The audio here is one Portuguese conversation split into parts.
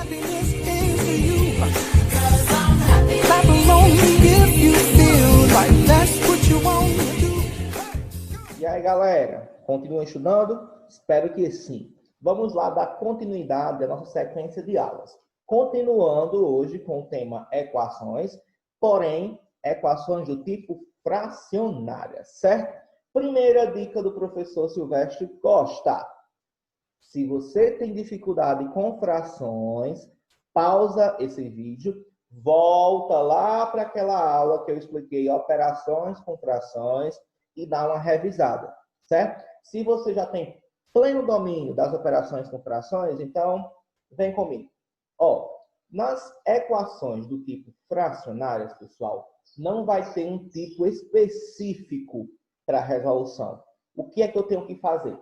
Happiness is for you. 'Cause I'm happy. Clap along if you feel like that's what you want to do. E aí, galera? Continuam estudando? Espero que sim. Vamos lá dar continuidade à nossa sequência de aulas. Continuando hoje com o tema equações, porém, equações do tipo fracionária, certo? Primeira dica do professor Silvestre Costa. Se você tem dificuldade com frações, pausa esse vídeo, volta lá para aquela aula que eu expliquei operações com frações e dá uma revisada, certo? Se você já tem pleno domínio das operações com frações, então vem comigo. Ó, nas equações do tipo fracionárias, pessoal, não vai ter um tipo específico para resolução. O que é que eu tenho que fazer?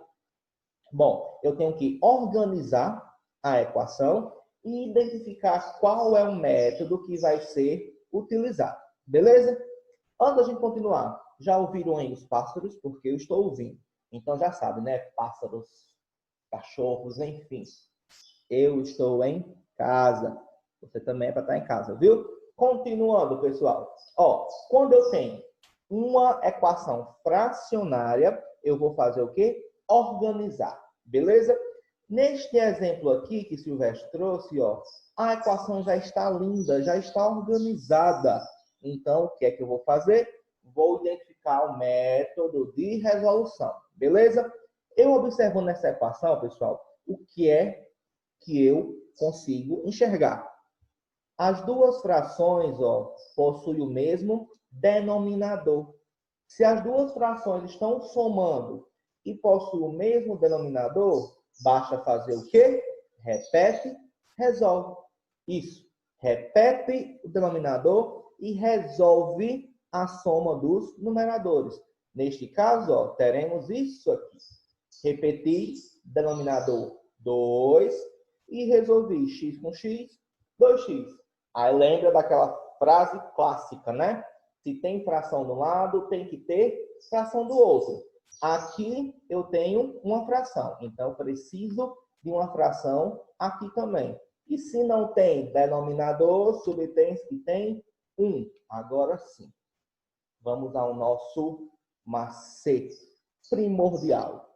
Bom, eu tenho que organizar a equação e identificar qual é o método que vai ser utilizado. Beleza? Antes da gente continuar, já ouviram aí os pássaros? Porque eu estou ouvindo. Então já sabe, né? Pássaros, cachorros, enfim. Eu estou em casa. Você também é para estar em casa, viu? Continuando, pessoal. Ó, quando eu tenho uma equação fracionária, eu vou fazer o quê? Organizar. Beleza? Neste exemplo aqui que Silvestre trouxe, ó, a equação já está linda, já está organizada. Então, o que é que eu vou fazer? Vou identificar o método de resolução. Beleza? Eu observando essa equação, pessoal, o que é que eu consigo enxergar? As duas frações, ó, possuem o mesmo denominador. Se as duas frações estão somando e possuem o mesmo denominador, basta fazer o quê? Repete, resolve. Isso. Repete o denominador e resolve a soma dos numeradores. Neste caso, ó, teremos isso aqui. Repetir, denominador 2 e resolvi x com x, 2x. Aí lembra daquela frase clássica, né? Se tem fração de um lado, tem que ter fração do outro. Aqui eu tenho uma fração, então preciso de uma fração aqui também. E se não tem denominador, subtém-se que tem 1. Agora sim. Vamos ao nosso macete primordial.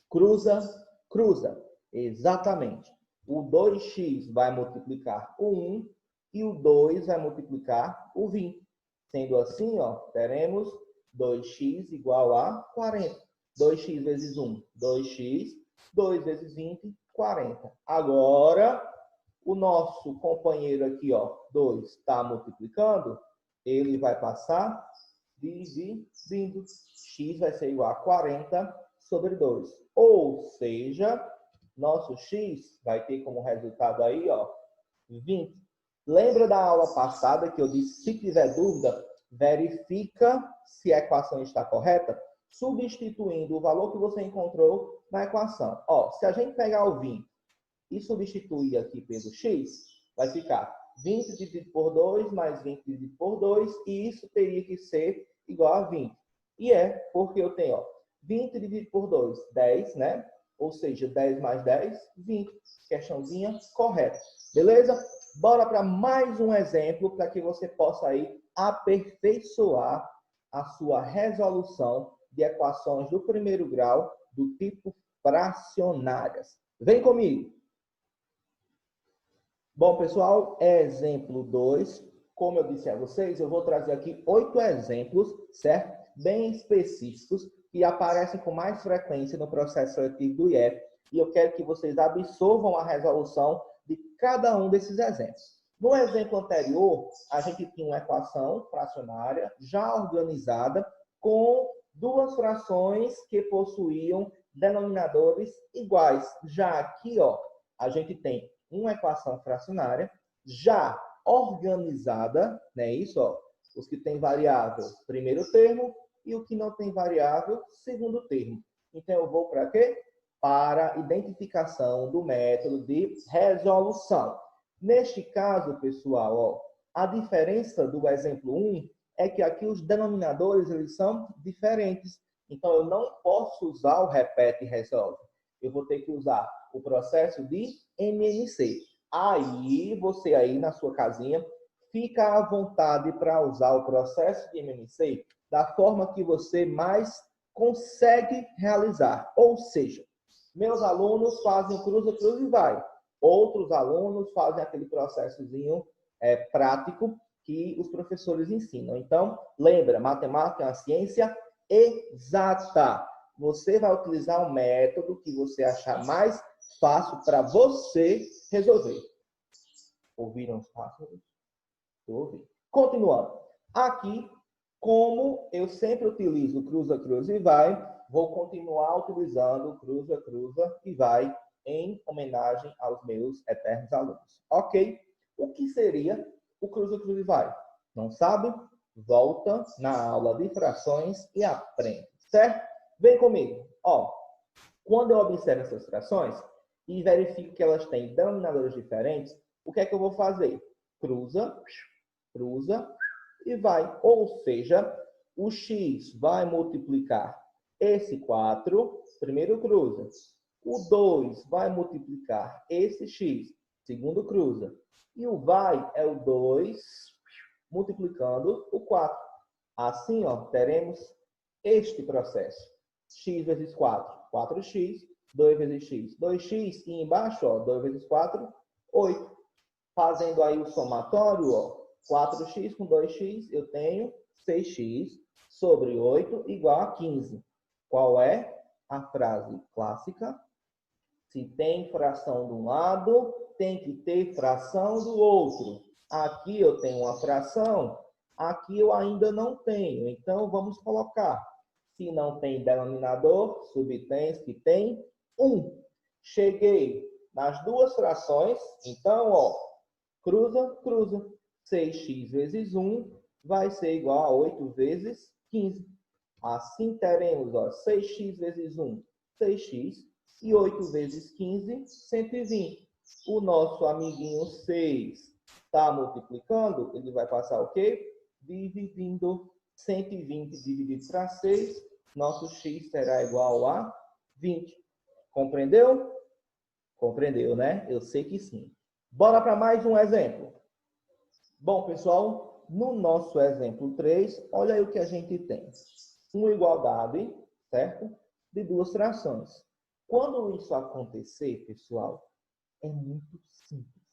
Cruza, cruza. Exatamente. O 2x vai multiplicar o 1 e o 2 vai multiplicar o 20. Sendo assim, ó, teremos 2x igual a 40. 2x vezes 1, 2x. 2 vezes 20, 40. Agora, o nosso companheiro aqui, ó, 2, está multiplicando. Ele vai passar dividindo. X vai ser igual a 40 sobre 2. Ou seja, nosso x vai ter como resultado aí, ó, 20. Lembra da aula passada que eu disse, se tiver dúvida, verifica se a equação está correta, substituindo o valor que você encontrou na equação. Ó, se a gente pegar o 20 e substituir aqui pelo x, vai ficar 20 dividido por 2 mais 20 dividido por 2, e isso teria que ser igual a 20. E é porque eu tenho, ó, 20 dividido por 2, 10, né? Ou seja, 10 mais 10, 20. Questãozinha correta. Beleza? Bora para mais um exemplo para que você possa aí aperfeiçoar a sua resolução de equações do primeiro grau do tipo fracionárias. Vem comigo! Bom, pessoal, exemplo 2. Como eu disse a vocês, eu vou trazer aqui 8 exemplos, certo? Bem específicos, que aparecem com mais frequência no processo seletivo do IEF. E eu quero que vocês absorvam a resolução de cada um desses exemplos. No exemplo anterior, a gente tinha uma equação fracionária já organizada com duas frações que possuíam denominadores iguais. Já aqui, ó, a gente tem uma equação fracionária já organizada, né? Isso, ó, os que têm variável primeiro termo e o que não tem variável segundo termo. Então, eu vou para quê? Para identificação do método de resolução. Neste caso, pessoal, ó, a diferença do exemplo 1 é que aqui os denominadores eles são diferentes. Então, eu não posso usar o repete e resolve. Eu vou ter que usar o processo de MNC. Aí, você aí na sua casinha, fica à vontade para usar o processo de MMC da forma que você mais consegue realizar. Ou seja, meus alunos fazem cruza, cruza e vai. Outros alunos fazem aquele processozinho prático que os professores ensinam. Então, lembra, matemática é uma ciência exata. Você vai utilizar o método que você achar mais fácil para você resolver. Ouviram os pássaros? Ouvi. Continuando. Aqui, como eu sempre utilizo cruza, cruza e vai, vou continuar utilizando cruza, cruza e vai em homenagem aos meus eternos alunos. Ok? O que seria o cruza, cruza e vai? Não sabe? Volta na aula de frações e aprende, certo? Vem comigo. Ó, quando eu observo essas frações e verifico que elas têm denominadores diferentes, o que é que eu vou fazer? Cruza, cruza e vai. Ou seja, o x vai multiplicar esse 4, primeiro cruza. O 2 vai multiplicar esse x, segundo cruza. E o vai é o 2 multiplicando o 4. Assim, ó, teremos este processo. X vezes 4, 4x. 2 vezes x, 2x. E embaixo, ó, 2 vezes 4, 8. Fazendo aí o somatório, ó, 4x com 2x, eu tenho 6x sobre 8 igual a 15. Qual é a frase clássica? Se tem fração de um lado, tem que ter fração do outro. Aqui eu tenho uma fração, aqui eu ainda não tenho. Então, vamos colocar. Se não tem denominador, subtens que tem 1. Cheguei nas duas frações, então, ó, cruza, cruza. 6x vezes 1 vai ser igual a 8 vezes 15. Assim teremos, ó, 6x vezes 1, 6x, e 8 vezes 15, 120. O nosso amiguinho 6 está multiplicando, ele vai passar o quê? Dividindo. 120 dividido para 6, nosso x será igual a 20. Compreendeu? Compreendeu, né? Eu sei que sim. Bora para mais um exemplo. Bom, pessoal, no nosso exemplo 3, olha aí o que a gente tem. Uma igualdade, certo? De duas frações. Quando isso acontecer, pessoal, é muito simples.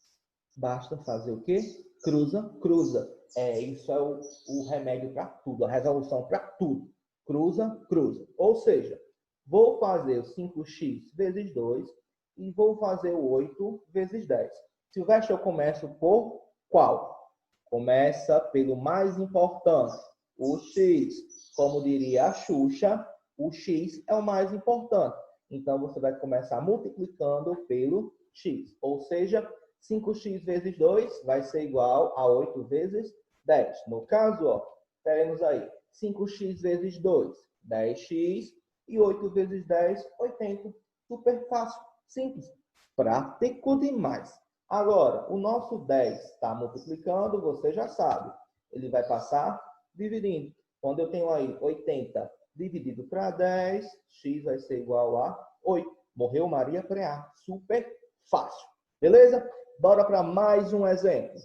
Basta fazer o quê? Cruza, cruza. Isso é o remédio para tudo, a resolução para tudo. Cruza, cruza. Ou seja, vou fazer o 5x vezes 2 e vou fazer o 8 vezes 10. Silvestre, eu começo por qual? Começa pelo mais importante, o x. Como diria a Xuxa, o x é o mais importante. Então, você vai começar multiplicando pelo x. Ou seja, 5x vezes 2 vai ser igual a 8 vezes 10. No caso, ó, teremos aí 5x vezes 2, 10x, e 8 vezes 10, 80. Super fácil, simples, prático demais. Agora, o nosso 10 está multiplicando, você já sabe. Ele vai passar dividindo. Quando eu tenho aí 80 dividido para 10, x vai ser igual a 8. Morreu Maria Preá. Super fácil. Beleza? Bora para mais um exemplo.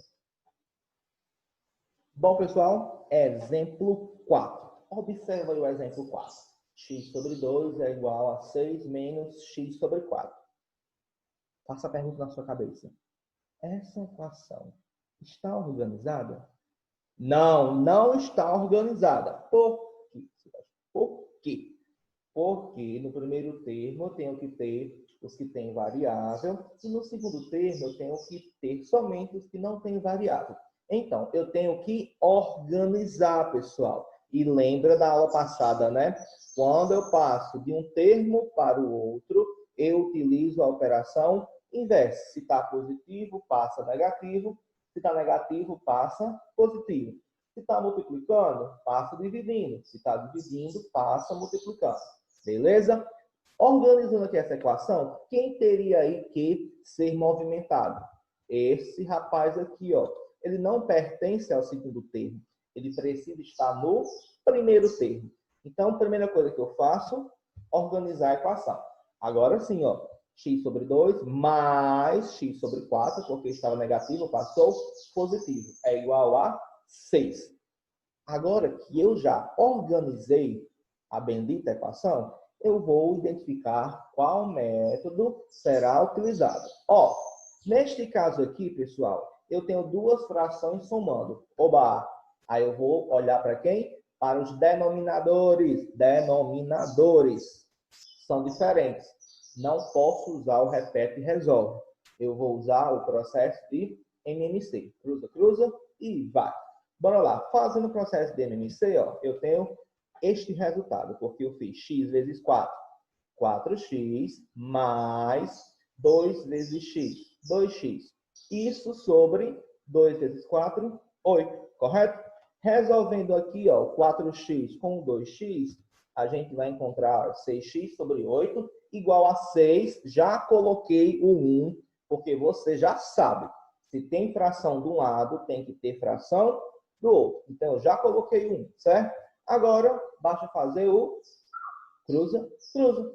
Bom, pessoal, exemplo 4. Observa aí o exemplo 4. X sobre 2 é igual a 6 menos x sobre 4. Faça a pergunta na sua cabeça. Essa equação está organizada? Não, não está organizada. Por quê? Por quê? Porque no primeiro termo eu tenho que ter os que têm variável e no segundo termo eu tenho que ter somente os que não têm variável. Então, eu tenho que organizar, pessoal. E lembra da aula passada, né? Quando eu passo de um termo para o outro, eu utilizo a operação inversa. Se está positivo, passa negativo. Se está negativo, passa positivo. Se está multiplicando, passa dividindo. Se está dividindo, passa multiplicando. Beleza? Organizando aqui essa equação, quem teria aí que ser movimentado? Esse rapaz aqui, ó. Ele não pertence ao segundo termo. Ele precisa estar no primeiro termo. Então, a primeira coisa que eu faço, organizar a equação. Agora sim, ó. x sobre 2 mais x sobre 4, porque estava negativo, passou positivo, é igual a 6. Agora que eu já organizei a bendita equação, eu vou identificar qual método será utilizado. Ó, neste caso aqui, pessoal, eu tenho duas frações somando. Oba! Aí eu vou olhar para quem? Para os denominadores. Denominadores são diferentes. Não posso usar o repete e resolve. Eu vou usar o processo de MMC. Cruza, cruza e vai. Bora lá. Fazendo o processo de MMC, ó, eu tenho este resultado, porque eu fiz x vezes 4. 4x mais 2 vezes x. 2x. Isso sobre 2 vezes 4, 8. Correto? Resolvendo aqui, ó, 4x com 2x, a gente vai encontrar 6x sobre 8 igual a 6. Já coloquei o 1, porque você já sabe. Se tem fração de um lado, tem que ter fração do outro. Então, eu já coloquei o 1, certo? Agora, basta fazer o cruza, cruza.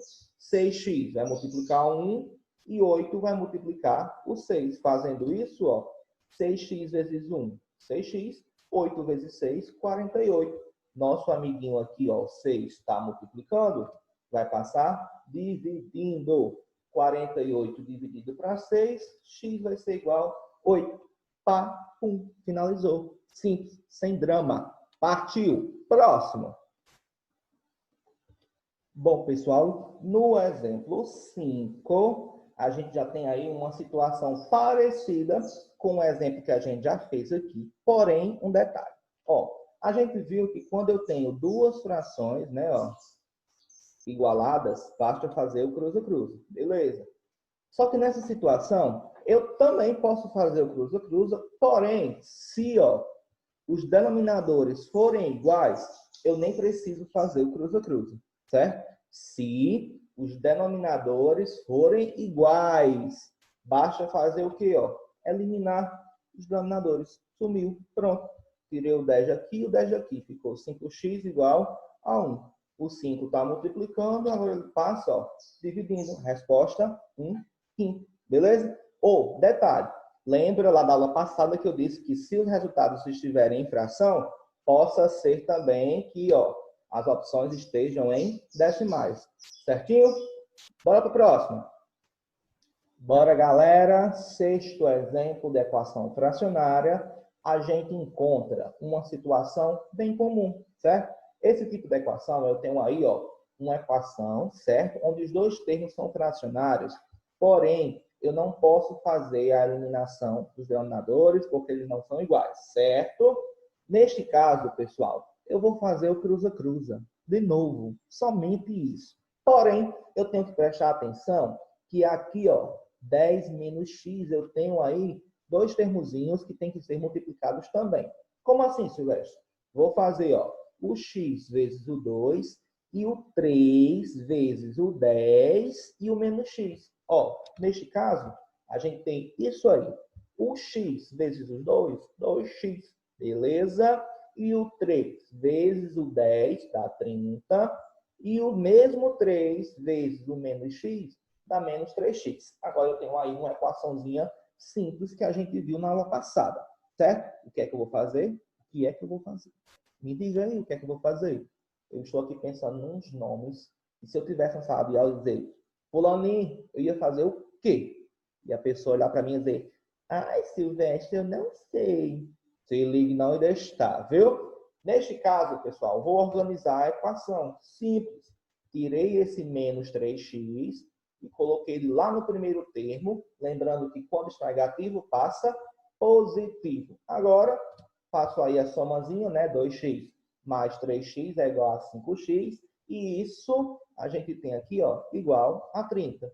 6x vai multiplicar o 1 e 8 vai multiplicar o 6. Fazendo isso, ó, 6x vezes 1, 6x. 8 vezes 6, 48. Nosso amiguinho aqui, ó, 6 está multiplicando, vai passar dividindo. 48 dividido para 6, x vai ser igual a 8. Pá, pum, finalizou. Simples, sem drama. Partiu. Próximo. Bom, pessoal, no exemplo 5, a gente já tem aí uma situação parecida com o exemplo que a gente já fez aqui. Porém, um detalhe. Ó, a gente viu que quando eu tenho duas frações, né, ó, igualadas, basta fazer o cruza-cruza. Beleza. Só que nessa situação, eu também posso fazer o cruza-cruza, porém, se ó, os denominadores forem iguais, eu nem preciso fazer o cruza-cruza, certo? Se os denominadores forem iguais, basta fazer o quê? Ó? Eliminar os denominadores. Sumiu. Pronto. Tirei o 10 aqui e o 10 aqui. Ficou 5x igual a 1. O 5 está multiplicando, agora ele passa, ó, dividindo. Resposta 1 quinto. Beleza? Ou, detalhe, lembra lá da aula passada que eu disse que se os resultados estiverem em fração, possa ser também que, ó, as opções estejam em decimais. Certinho? Bora para o próximo. Bora, galera. Sexto exemplo de equação fracionária. A gente encontra uma situação bem comum, certo? Esse tipo de equação, eu tenho aí, ó, uma equação, certo? Onde os dois termos são fracionários, porém, eu não posso fazer a eliminação dos denominadores porque eles não são iguais, certo? Neste caso, pessoal, eu vou fazer o cruza-cruza. De novo, somente isso. Porém, eu tenho que prestar atenção que aqui, ó, 10 menos x, eu tenho aí dois termozinhos que tem que ser multiplicados também. Como assim, Silvestre? Vou fazer, ó, o x vezes o 2 e o 3 vezes o 10 e o menos x. Ó, neste caso, a gente tem isso aí. O x vezes o 2, 2x. Beleza? E o 3 vezes o 10 dá 30. E o mesmo 3 vezes o menos x dá menos 3x. Agora eu tenho aí uma equaçãozinha simples que a gente viu na aula passada. Certo? O que é que eu vou fazer? O que é que eu vou fazer? Me diga aí o que é que eu vou fazer. Eu estou aqui pensando nos nomes. E se eu tivesse uma sala de aula e dizer, fulaninho, eu ia fazer o quê? E a pessoa olhar para mim e dizer, ai, Silvestre, eu não sei. Se ligue não e deixe estar, viu? Neste caso, pessoal, vou organizar a equação. Simples. Tirei esse menos 3x e coloquei ele lá no primeiro termo. Lembrando que quando está negativo, passa positivo. Agora, faço aí a somazinha, né? 2x mais 3x é igual a 5x. E isso a gente tem aqui, ó, igual a 30.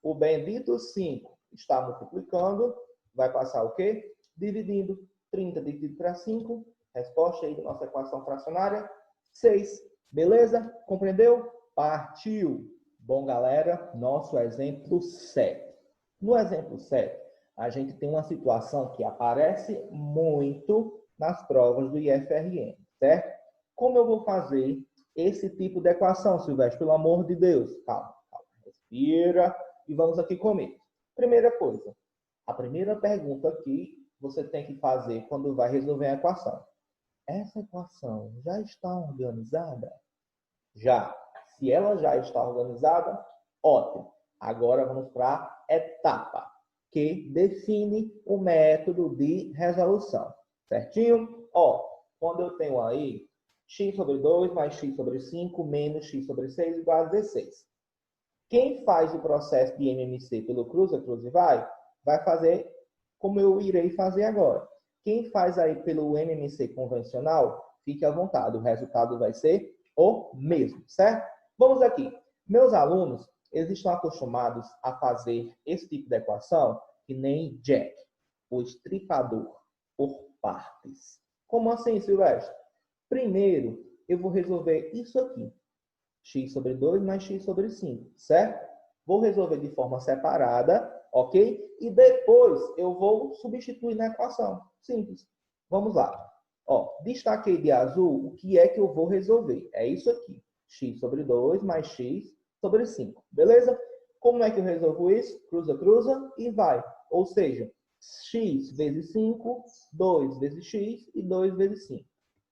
O bendito 5 está multiplicando. Vai passar o quê? Dividindo. 30 dividido para 5. Resposta aí da nossa equação fracionária, 6. Beleza? Compreendeu? Partiu. Bom, galera, nosso exemplo 7. No exemplo 7, a gente tem uma situação que aparece muito nas provas do IFRN, certo? Como eu vou fazer esse tipo de equação, Silvestre? Pelo amor de Deus. Calma, calma. Respira e vamos aqui comigo. Primeira coisa, a primeira pergunta aqui você tem que fazer quando vai resolver a equação. Essa equação já está organizada? Já. Se ela já está organizada, ótimo. Agora vamos para a etapa que define o método de resolução. Certinho? Ó, quando eu tenho aí x sobre 2 mais x sobre 5 menos x sobre 6 igual a 16. Quem faz o processo de MMC pelo cruza, cruza e vai fazer como eu irei fazer agora. Quem faz aí pelo MMC convencional, fique à vontade. O resultado vai ser o mesmo, certo? Vamos aqui. Meus alunos, eles estão acostumados a fazer esse tipo de equação que nem Jack, o estripador, por partes. Como assim, Silvestre? Primeiro, eu vou resolver isso aqui. X sobre 2 mais x sobre 5, certo? Vou resolver de forma separada, ok? E depois eu vou substituir na equação. Simples. Vamos lá. Ó, destaquei de azul o que é que eu vou resolver. É isso aqui. X sobre 2 mais x sobre 5. Beleza? Como é que eu resolvo isso? Cruza, cruza e vai. Ou seja, x vezes 5, 2 vezes x e 2 vezes 5.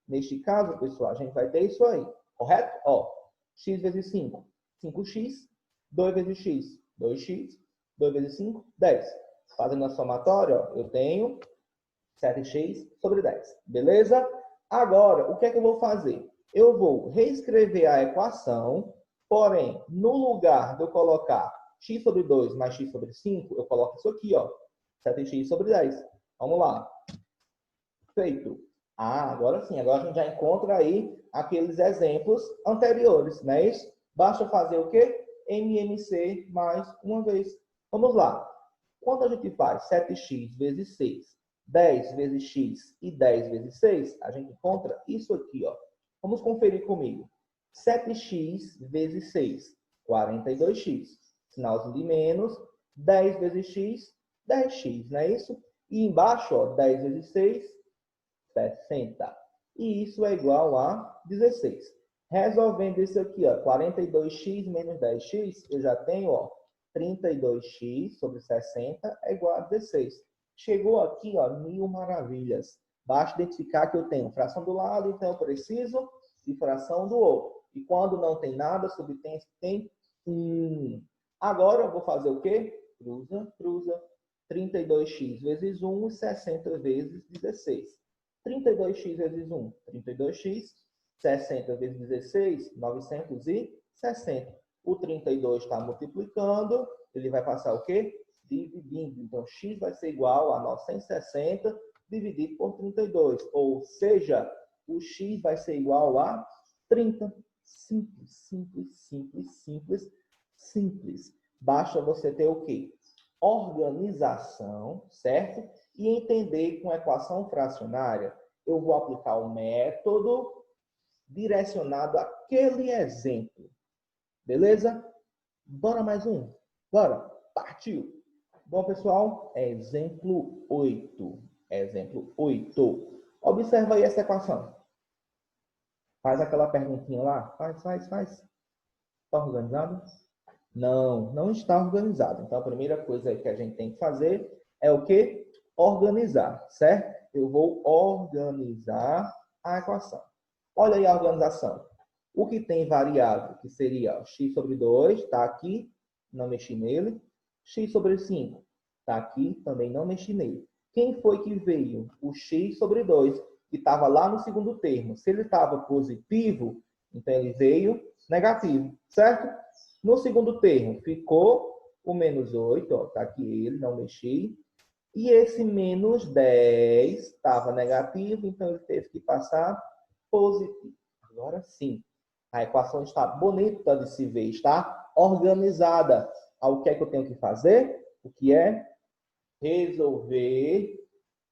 Neste caso, pessoal, a gente vai ter isso aí. Correto? Ó, x vezes 5, 5x. 2 vezes x, 2x. 2 vezes 5, 10. Fazendo a somatória, ó, eu tenho 7x sobre 10. Beleza? Agora, o que é que eu vou fazer? Eu vou reescrever a equação, porém, no lugar de eu colocar x sobre 2 mais x sobre 5, eu coloco isso aqui, ó, 7x sobre 10. Vamos lá. Feito. Ah, agora sim. Agora a gente já encontra aí aqueles exemplos anteriores, não é isso? Basta fazer o quê? MMC mais uma vez. Vamos lá. Quando a gente faz 7x vezes 6, 10 vezes x e 10 vezes 6, a gente encontra isso aqui, ó. Vamos conferir comigo. 7x vezes 6, 42x. Sinalzinho de menos. 10 vezes x, 10x, não é isso? E embaixo, ó, 10 vezes 6, 60. E isso é igual a 16. Resolvendo isso aqui, ó, 42x menos 10x, eu já tenho, ó, 32x sobre 60 é igual a 16. Chegou aqui, ó, mil maravilhas. Basta identificar que eu tenho fração do lado, então eu preciso de fração do outro. E quando não tem nada, subtém tem 1. Agora eu vou fazer o quê? Cruza, cruza. 32x vezes 1 e 60 vezes 16. 32x vezes 1, 32x. 60 vezes 16, 960. O 32 está multiplicando, ele vai passar o quê? Dividindo. Então, x vai ser igual a 960 dividido por 32. Ou seja, o x vai ser igual a 30. Simples, simples, simples, simples, simples. Basta você ter o quê? Organização, certo? E entender com a equação fracionária, eu vou aplicar o método direcionado àquele exemplo. Beleza? Bora mais um? Bora! Partiu! Bom, pessoal, exemplo 8. Exemplo 8. Observa aí essa equação. Faz aquela perguntinha lá. Faz. Está organizado? Não, não está organizado. Então, a primeira coisa que a gente tem que fazer é o quê? Organizar, certo? Eu vou organizar a equação. Olha aí a organização. O que tem variável, que seria x sobre 2, está aqui, não mexi nele. X sobre 5, está aqui, também não mexi nele. Quem foi que veio? O x sobre 2, que estava lá no segundo termo. Se ele estava positivo, então ele veio negativo, certo? No segundo termo, ficou o menos 8, ó, está aqui ele, não mexi. E esse menos 10 estava negativo, então ele teve que passar positivo. Agora sim, a equação está bonita de se ver, está organizada. O que é que eu tenho que fazer? O que é? Resolver,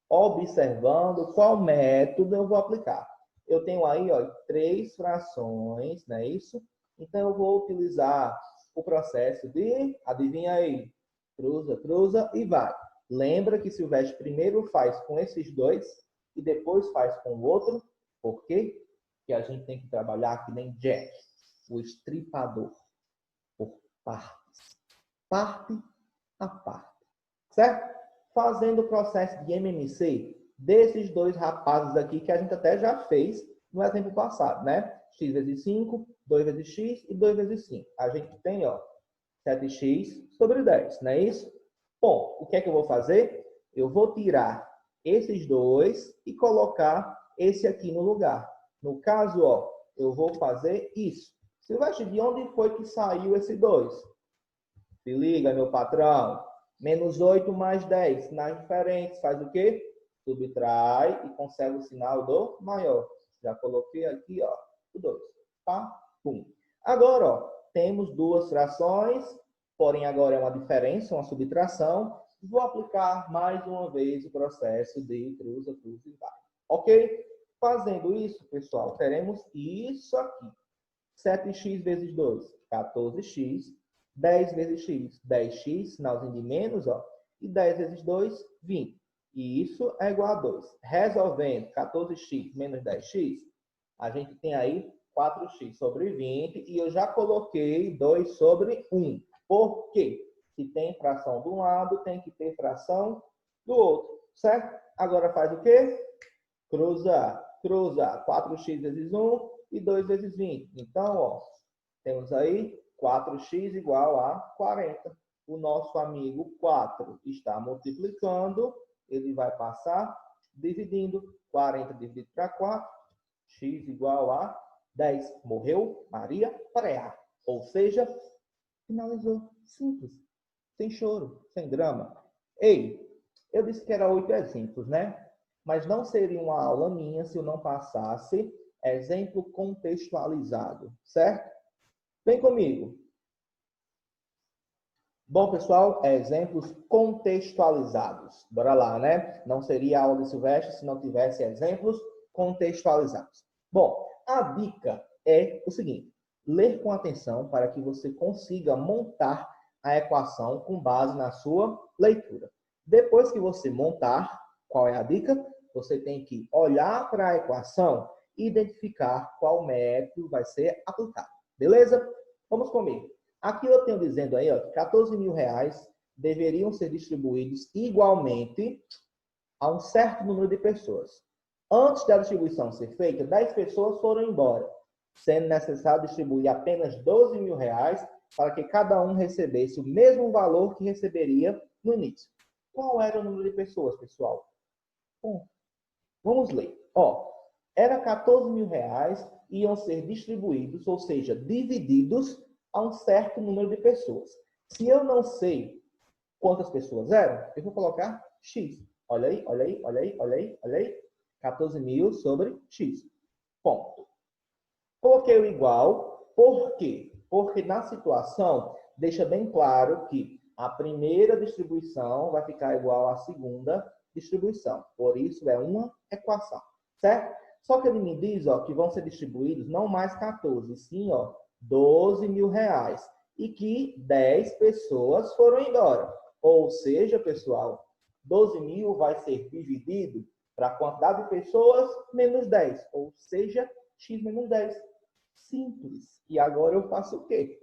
observando qual método eu vou aplicar. Eu tenho aí, ó, 3 frações, não é isso? Então, eu vou utilizar o processo de, adivinha aí, cruza, cruza e vai. Lembra que Silvestre primeiro faz com esses dois e depois faz com o outro. Por quê? Porque a gente tem que trabalhar que nem Jack, o estripador, por partes. parte a parte, certo? Fazendo o processo de MMC desses dois rapazes aqui que a gente até já fez no exemplo passado, né? X vezes 5, 2 vezes x e 2 vezes 5. A gente tem, ó, 7x sobre 10, não é isso? Bom, o que é que eu vou fazer? Eu vou tirar esses dois e colocar esse aqui no lugar. No caso, ó, eu vou fazer isso. Silvestre, de onde foi que saiu esse 2? Se liga, meu patrão. Menos 8 mais 10. Sinais diferentes. Faz o quê? Subtrai e consegue o sinal do maior. Já coloquei aqui, ó, o 2. Tá? Pum. Agora, ó, temos duas frações, porém agora é uma diferença, uma subtração. Vou aplicar mais uma vez o processo de cruza, cruza e vai. Ok? Fazendo isso, pessoal, teremos isso aqui. 7x vezes 2, 14x. 10 vezes x, 10x, sinalzinho de menos, ó. E 10 vezes 2, 20. E isso é igual a 2. Resolvendo 14x menos 10x, a gente tem aí 4x sobre 20. E eu já coloquei 2 sobre 1. Por quê? Se tem fração de um lado, tem que ter fração do outro. Certo? Agora faz o quê? Cruza. Cruza 4x vezes 1 e 2 vezes 20. Então, ó, temos aí 4x igual a 40. O nosso amigo 4 está multiplicando, ele vai passar dividindo. 40 dividido para 4, x igual a 10. Morreu Maria Preá. Ou seja, finalizou. Simples. Sem choro, sem drama. Ei, eu disse que era 8 exemplos, né? Mas não seria uma aula minha se eu não passasse exemplo contextualizado, certo? Vem comigo. Bom, pessoal, exemplos contextualizados. Bora lá, né? Não seria aula de Silvestre se não tivesse exemplos contextualizados. Bom, a dica é o seguinte: ler com atenção para que você consiga montar a equação com base na sua leitura. Depois que você montar, qual é a dica? Você tem que olhar para a equação e identificar qual método vai ser aplicado. Beleza? Vamos comigo. Aqui eu tenho dizendo aí, ó, que 14 mil reais deveriam ser distribuídos igualmente a um certo número de pessoas. Antes da distribuição ser feita, 10 pessoas foram embora, sendo necessário distribuir apenas 12 mil reais para que cada um recebesse o mesmo valor que receberia no início. Qual era o número de pessoas, pessoal? Bom, vamos ler. Ó, era 14 mil reais, iam ser distribuídos, ou seja, divididos a um certo número de pessoas. Se eu não sei quantas pessoas eram, eu vou colocar x. Olha aí, olha aí, olha aí, olha aí, olha aí. 14 mil sobre x. Ponto. Coloquei o igual. Por quê? Porque na situação, deixa bem claro que a primeira distribuição vai ficar igual à segunda distribuição. Por isso, é uma equação. Certo? Só que ele me diz, ó, que vão ser distribuídos não mais 14, sim, ó, 12 mil reais. E que 10 pessoas foram embora. Ou seja, pessoal, 12 mil vai ser dividido para a quantidade de pessoas menos 10. Ou seja, x menos 10. Simples. E agora eu faço o quê?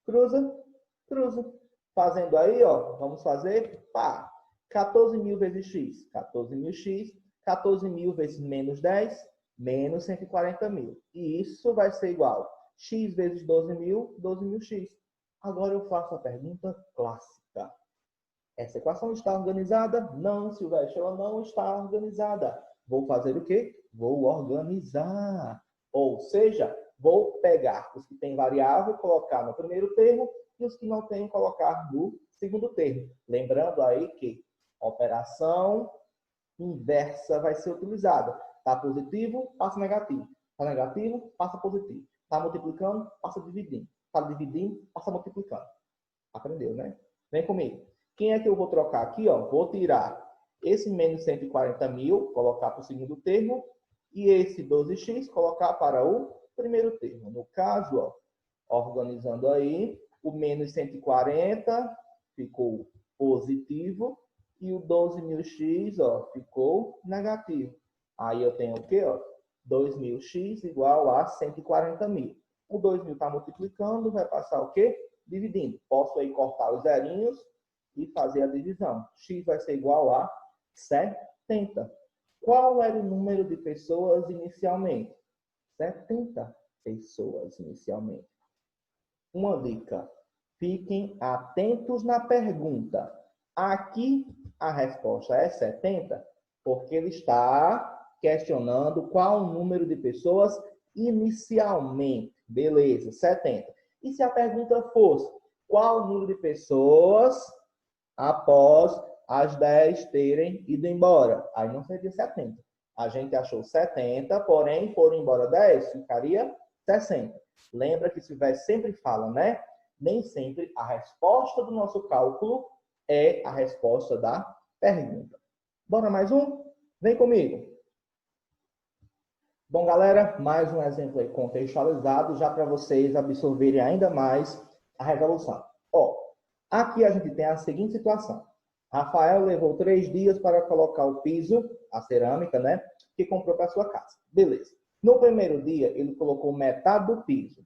Cruza, cruza. Fazendo aí, ó, vamos fazer, pá, 14 mil vezes x. 14 mil x. 14 mil vezes menos 10, menos 140 mil. E isso vai ser igual a x vezes 12 mil x. Agora eu faço a pergunta clássica. Essa equação está organizada? Não, Silvestre, ela não está organizada. Vou fazer o quê? Vou organizar. Ou seja, vou pegar os que têm variável e colocar no primeiro termo e os que não têm colocar no segundo termo. Lembrando aí que operação inversa vai ser utilizada. Está positivo, passa negativo. Está negativo, passa positivo. Está multiplicando, passa dividindo. Está dividindo, passa multiplicando. Aprendeu, né? Vem comigo. Quem é que eu vou trocar aqui? Ó? Vou tirar esse menos 140 mil, colocar para o segundo termo, e esse 12x, colocar para o primeiro termo. No caso, ó, organizando aí, o menos 140 ficou positivo, e o 12.000x, ó, ficou negativo. Aí eu tenho o quê? Ó? 2.000x igual a 140 mil. O 2.000 está multiplicando, vai passar o quê? dividindo. Posso aí cortar os zerinhos e fazer a divisão. X vai ser igual a 70. Qual era o número de pessoas inicialmente? 70 pessoas inicialmente. Uma dica. Fiquem atentos na pergunta. Aqui a resposta é 70, porque ele está questionando qual o número de pessoas inicialmente. Beleza, 70. E se a pergunta fosse qual o número de pessoas após as 10 terem ido embora? Aí não seria 70. A gente achou 70, porém foram embora 10, ficaria 60. Lembra que se tiver sempre fala, né? Nem sempre a resposta do nosso cálculo é a resposta da pergunta. Bora mais um? Vem comigo. Bom, galera, mais um exemplo aí contextualizado, já para vocês absorverem ainda mais a resolução. Ó, aqui a gente tem a seguinte situação. Rafael levou 3 dias para colocar o piso, a cerâmica, né? Que comprou para sua casa. Beleza. No primeiro dia, ele colocou metade do piso.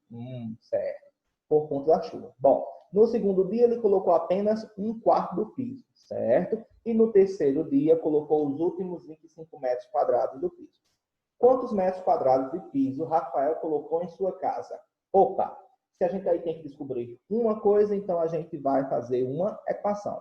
Certo. Por conta da chuva. Bom, no segundo dia, ele colocou apenas 1/4 do piso. Certo? E no terceiro dia, colocou os últimos 25 metros quadrados do piso. Quantos metros quadrados de piso Rafael colocou em sua casa? Opa! Se a gente aí tem que descobrir uma coisa, então a gente vai fazer uma equação.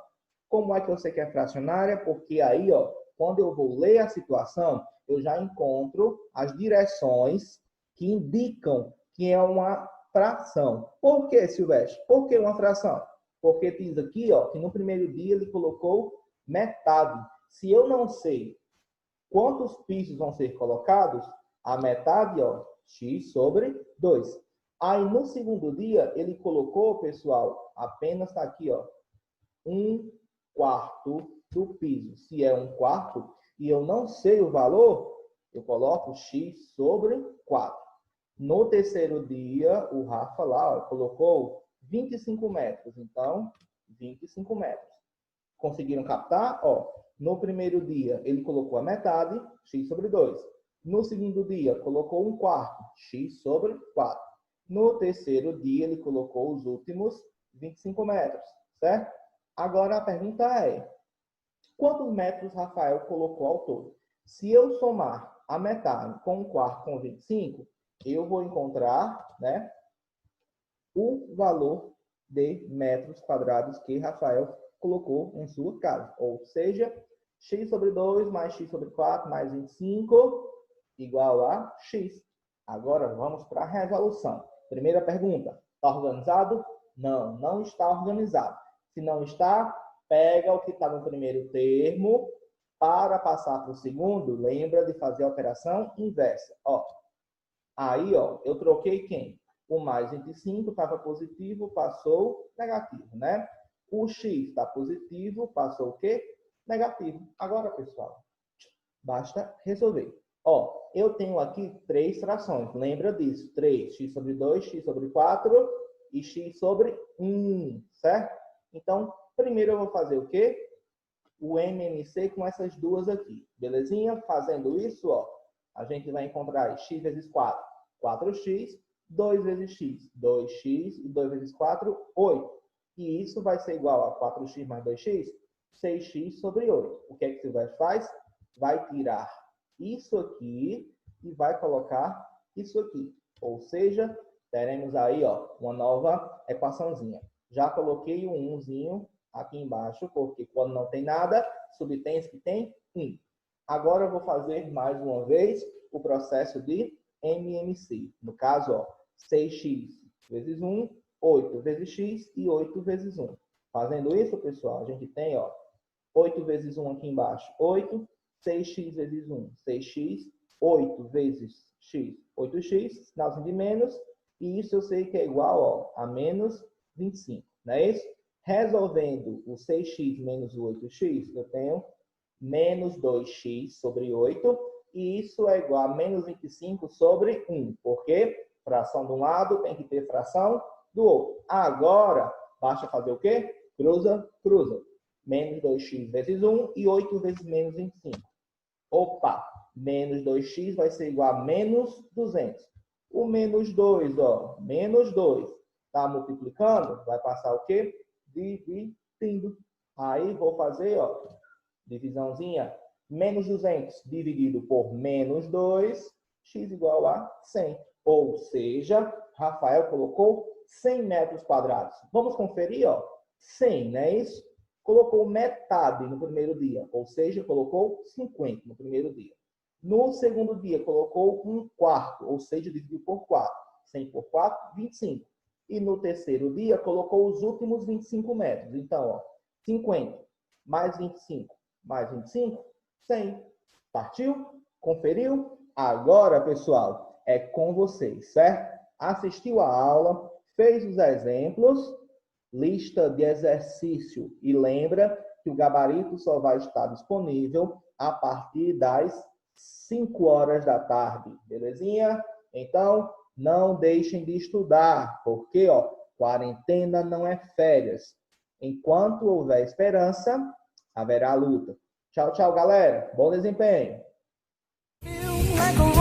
Como é que eu sei que é fracionária? Porque aí, ó, quando eu vou ler a situação, eu já encontro as direções que indicam que é uma fração. Por que, Silvestre? Por que uma fração? Porque diz aqui, ó, que no primeiro dia ele colocou metade. Se eu não sei quantos pisos vão ser colocados, a metade, ó, x sobre 2. Aí no segundo dia ele colocou, pessoal, apenas está aqui, ó, 1/4 do piso. Se é 1/4 e eu não sei o valor, eu coloco x sobre 4. No terceiro dia, o Rafa lá, ó, colocou 25 metros. Então, 25 metros. Conseguiram captar? Ó, no primeiro dia, ele colocou a metade, x sobre 2. No segundo dia, colocou 1/4, x sobre 4. No terceiro dia, ele colocou os últimos 25 metros, certo? Agora a pergunta é, quantos metros Rafael colocou ao todo? Se eu somar a metade com 1/4 com 25, eu vou encontrar, né, o valor de metros quadrados que Rafael colocou em sua casa. Ou seja, x sobre 2 mais x sobre 4 mais 25 igual a x. Agora vamos para a resolução. Primeira pergunta, está organizado? Não, não está organizado. Se não está, pega o que está no primeiro termo para passar para o segundo. Lembra de fazer a operação inversa. Ó, aí, ó, eu troquei quem? O mais 25 estava positivo, passou negativo, né? O x está positivo, passou o quê? Negativo. Agora, pessoal, basta resolver. Ó, eu tenho aqui 3 frações. Lembra disso? 3, x sobre 2, x sobre 4 e x sobre 1, certo? Então, primeiro eu vou fazer o quê? O MMC com essas duas aqui. Belezinha? Fazendo isso, ó, a gente vai encontrar x vezes 4, 4x, 2 vezes x, 2x e 2 vezes 4, 8. E isso vai ser igual a 4x mais 2x, 6x sobre 8. O que é que você faz? Vai tirar isso aqui e vai colocar isso aqui. Ou seja, teremos aí, ó, uma nova equaçãozinha. Já coloquei o 1zinho aqui embaixo, porque quando não tem nada, subtém que tem 1. Agora eu vou fazer mais uma vez o processo de MMC. No caso, ó, 6x vezes 1, 8 vezes x e 8 vezes 1. Fazendo isso, pessoal, a gente tem, ó, 8 vezes 1 aqui embaixo, 8. 6x vezes 1, 6x. 8 vezes x, 8x. Sinalzinho de menos. E isso eu sei que é igual, ó, a menos 25. Não é isso? Resolvendo o 6x menos o 8x, eu tenho menos 2x sobre 8. E isso é igual a menos 25 sobre 1. Porque fração de um lado tem que ter fração do outro. Agora, basta fazer o quê? Cruza, cruza. Menos 2x vezes 1 e 8 vezes menos 25. Opa! Menos 2x vai ser igual a menos 200. O menos 2, ó, menos 2. Está multiplicando, vai passar o quê? Dividindo. Aí vou fazer, ó, divisãozinha. Menos 200 dividido por menos 2, x igual a 100. Ou seja, Rafael colocou 100 metros quadrados. Vamos conferir, ó. 100, não é isso? Colocou metade no primeiro dia, ou seja, colocou 50 no primeiro dia. No segundo dia, colocou 1/4, ou seja, dividiu por 4. 100 por 4, 25. E no terceiro dia, colocou os últimos 25 metros. Então, ó, 50 mais 25 mais 25, 100. Partiu? Conferiu? Agora, pessoal, é com vocês, certo? Assistiu a aula, fez os exemplos, lista de exercício e lembra que o gabarito só vai estar disponível a partir das 5 horas da tarde, belezinha? Então, não deixem de estudar, porque, ó, quarentena não é férias. Enquanto houver esperança, haverá luta. Tchau, tchau, galera. Bom desempenho. Feel like a